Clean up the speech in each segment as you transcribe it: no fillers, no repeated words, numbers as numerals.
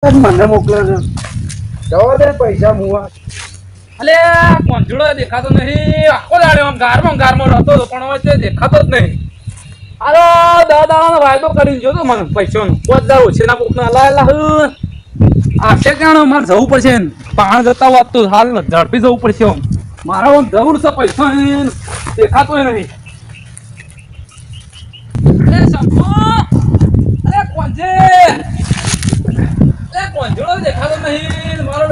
મને મોકલે છે જવા દે પૈસા મુવા. અલે કોંજળો દેખાતો નહીં. આખો દાડે આમ ગારમાં રહેતો હતો પણ હવે તે દેખાતો જ નહીં. અરે દાદાનો વાયદો કરીને જોતો મને પૈસાનો 5000 ઓછેના કોકના લાયેલા. આશે જાણો મારે જવું પડશે પાણ જતા વાત તો હાલ ઝડપી જવું પડશે. મારા આમ જરૂર છે પૈસા દેખાતો નહીં. અરે શંભુ અરે કોંજે કોંજળો દેખાતો નહીં મારો.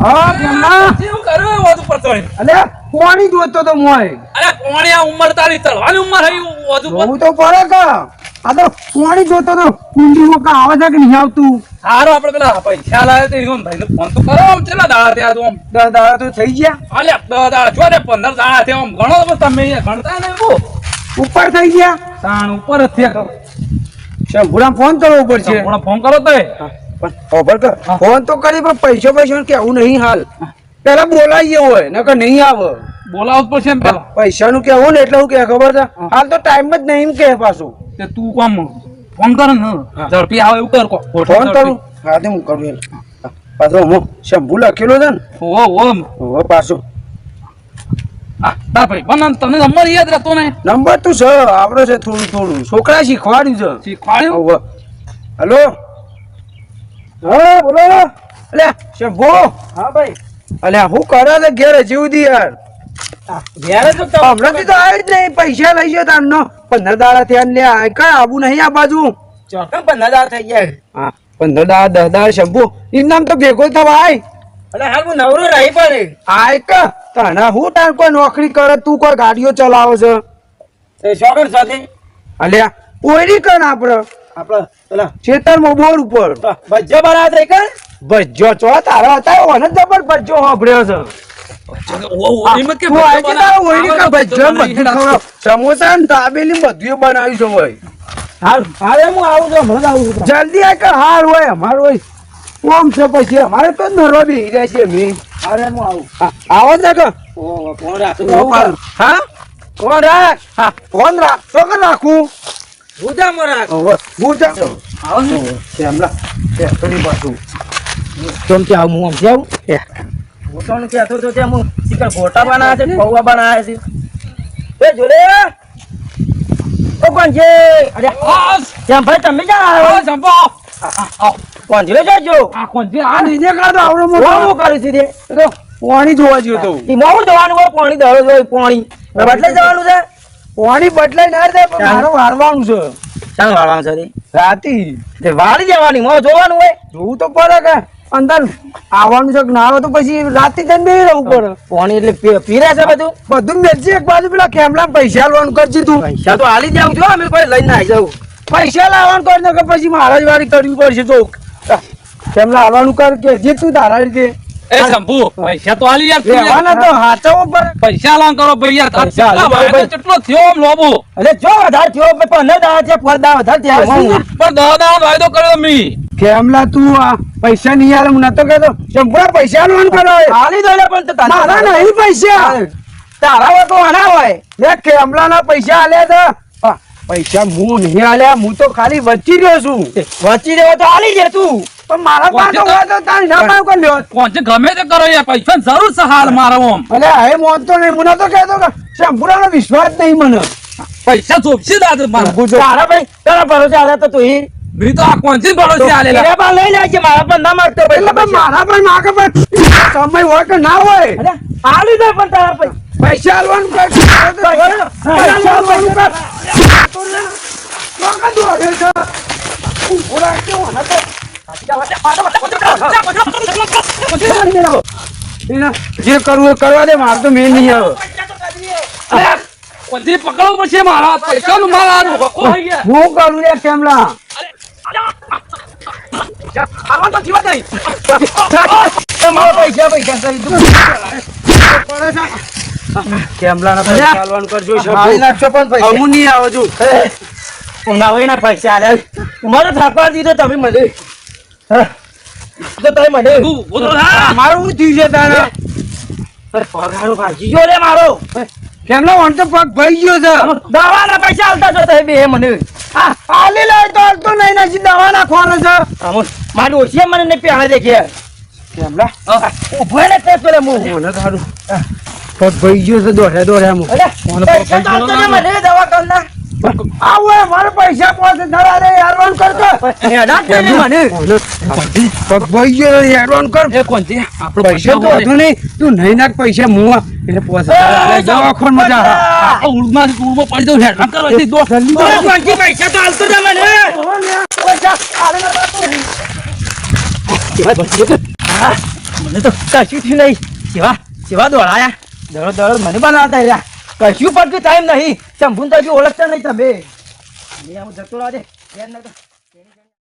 હા કેમના શું કર્યું વધુ પડતો અલે કોણી જોતો તો મોય. અરે કોણી આ ઉંમર તારી ચડવાની ઉંમર હઈ વધુ હું તો પડે કા આ તો કોણી જોતો તો કુંડીમાં કા આવે છે કે નહીં આવતું. સારો આપણે પેલા પૈસા લાવે તો ઈવન ભાઈને ફોન તો કરો. આમ કેટલા દાડા થયા તું આમ 10 દાડા તો થઈ ગયા. અલે 10 દાડા જો ને 15 દાડા થયા આમ ગણો તો તમે ગણતા ને બહુ ઉપર થઈ ગયા. તાણ ઉપર જ થયા. શંભુરામ ફોન કરવો પડશે. હમણાં ફોન કરો તો ખબર કર ફોન તો કરી પણ પૈસા કેવું નહીં હાલ. પેલા બોલાઈએ હોય નકર નહીં આવે. બોલાવું જ પડશે ને પેલા. પૈસાનું કેવું ને એટલે હું કે ખબર છે હાલ તો ટાઈમ જ નહીં એમ કે પાછું. તે તું કોમ ફોન કર ને ઝડપી આવે એવું કર કો ફોન કરું. હા તે હું કરું પાછો હું શંભુ લખેલો છે ને. ઓ પાછો તાર ભાઈ પણ તમને નંબર યાદ રહેતો ને. નંબર તો છે આવડે છે થોડું છોકરા શીખવાડ્યું છે. શીખવાડ્યું. હલો હા બોલો. અલ્યા શંભુ. હા ભાઈ. અલ્યા હું કરે છે ઘેર હજી સુધી યાર. ઘેર તો હમણાંથી તો આવી જ નહીં. પૈસા લઈ ગયો તારનો 15 દાડા થયા ને લે કઈ આવું નહીં આ બાજુ. ચોક્કસ 15 દાડા થઈ ગયા. હા 15 દાડા 10 દાડા શંભુ એમ નામ તો ભેગો થવા આય. અરે હાલ હું નવરો રહી પડે આય કે તને હું તાર કોઈ નોકરી કરે તું કોઈ ગાડીઓ ચલાવો છે એ શોગર સાથે. અલ્યા ઓયરી કર આપણે પેલા ખેતરમાં બોર ઉપર ભજ્જો બના થઈ કર. ભજ્જો ચો તારા હતા ઓને જબર ભજ્જો હોભળ્યો છે. સમોસા ને દાબેલી બધું બનાવ્યું છે ભાઈ. હાલ હું આવું છું હમણાં આવું છું. જલ્દી આ કે હાર હોય અમારું હોય કોમ છે પછી અમારે તો નરવા બેસી જાય છે મેં. અરે હું આવું આવો જ કે ફોન રાખ. હા ફોન રાખ. હા ફોન રાખ તો કે રાખું ભૂજામાં રાખ. ભૂજા આવો ને શ્યામલા ફરી પાછું કેમ કે આવું હું આમ જાઉં ફોટોનું કહેતો તો ત્યાં હું શિકર ફોટા બનાવ્યા છે પૌવા બનાવ્યા છે. એ જોડે ઓ કોણ છે? અરે શ્યામ ભાઈ તમે ક્યાં સંપો કોંજલે જજો. આ કોંજલે આ નીને કાઢો આવડો મોટો કરી છે તો પાણી જોવા ગયો તો ઈ મોવું જવાનું હોય પાણી દરો હોય પાણી બદલે જવાનું છે. પાણી બદલાઈ ના દે મારો વારવાનું છે. ચાલ વારવાનું છે રાતી તે વાળી જવાની મો જોવાનું હોય. જોવું તો પડે કે અંદર આવવાનું છે ના આવે તો પછી રાતે જઈને બે રહેવું પડે. પાણી એટલે પીરે છે બધું મેળજી એક બાજુ પેલા ખેમલા પૈસા લાવવાનું કરજી તું. પૈસા તો હાલી જાવ છો અમે કોઈ લઈને આવી જાવ. પૈસા લાવવાનું કર ને પછી મહારાજ વાળી કરવી પડશે તો ખેમલા આવવાનું કર કે જે તું તારા રીતે. એ શંભુ પૈસા તો હાલી યાર લેવાના તો હાચવો પર પૈસા લાવ કરો ભાઈ યાર. કેટલો થયો આમ લોબો. અરે જો વધારે થયો 15 દાડા છે ફરદા વધારે થયા પણ 10 દાડા વાયદો કર્યો મી. કેમલા તું આ પૈસા નહીં આલે હું નતો કહેતો શંભુરા પૈસા લોન કરો હાલી દો પણ તો તારા નહીં પૈસા તારા હોય તો આના હોય લે કેમલા ના પૈસા આલે તો પૈસા હું નહીં આલ્યા હું તો ખાલી વચ્ચી રહ્યો છું. વચ્ચી રહ્યો તો આલી દે તું પણ મારા પાસે હોય તો તારી ના પાવ કર લ્યો. કોણ ગમે તે કરો યાર પૈસા જરૂર છે હાલ મારો આમ. અલે હે મોત તો નહીં હું નતો કહેતો કે શંભુરા નો વિશ્વાસ નહીં મને. પૈસા ચોપસી દાદ મારા તારા ભાઈ તારા ભરોસે આલે તો તું મી તો આ કોણથી ભરોસે આલેલા એ બા લઈ લેજે મારા પર ના માગતો એટલે મારા પર માગે પણ સમય હોય કે ના હોય અરે આલી દે પણ તારા પૈસા આલવાનું કર પૈસા આલવાનું કર તો લે નોકા દો રે છે ઉરા કે હોના તો જે કરવું કરવા દે માર તો મેં નહીં આવે. કોણથી પકડવું પડશે મારા પૈસાનું મારા હકો થઈ ગયા. હું કરું રે કેમલા આવા તો જીવા નહીં. મારા પૈસા કરી દઉં કેમલા ના પૈસા આલવાનું કરજો હાલી નાખશો પણ પૈસા અમુ નહીં આવે જો ઉનાવઈના પૈસા આલે મારો થાકવા દીધો તમે મને તો તમે મને મારું હું થયું છે તારા પગારો ભાગી ગયો રે મારો કેમનો વણ તો પગ ભાઈ ગયો છે દવાના પૈસા આલતા છો તમે બે મને આલી લાય તો નહીં નજી દવા નાખવાનો છે મારું ઓછી મને નહીં પહેલા દેખે કેમલા ઉભો ને તે પેલા મુ મને તારું પગ ભઈ ગયો છે દોડ્યા મુ પૈસા તો આપતો ને મને દવા કરના આવો મારે પૈસા પોતે ધરા રે હેરવાન કરતો હેડા કે મને પગ ભઈ ગયો હેરવાન કર એ કોણથી આપણો પૈસા તો હતો નહીં તું નહીં નાખ પૈસા મુવા એટલે પોતે જવા ખોન મજા આ ઉડમાં પડી દઉં હેડ કરવા દે દો કોણથી પૈસા તો હાલતો જ મને પૈસા આલે મને તો કશું થયું નહીં સેવા દોડાયા દોડો મને બનાવતા રહ્યા કશું પણ ટાઈમ નહીં શંભુન તો હજુ ઓળખતા નહીં તમે જતો રહેજે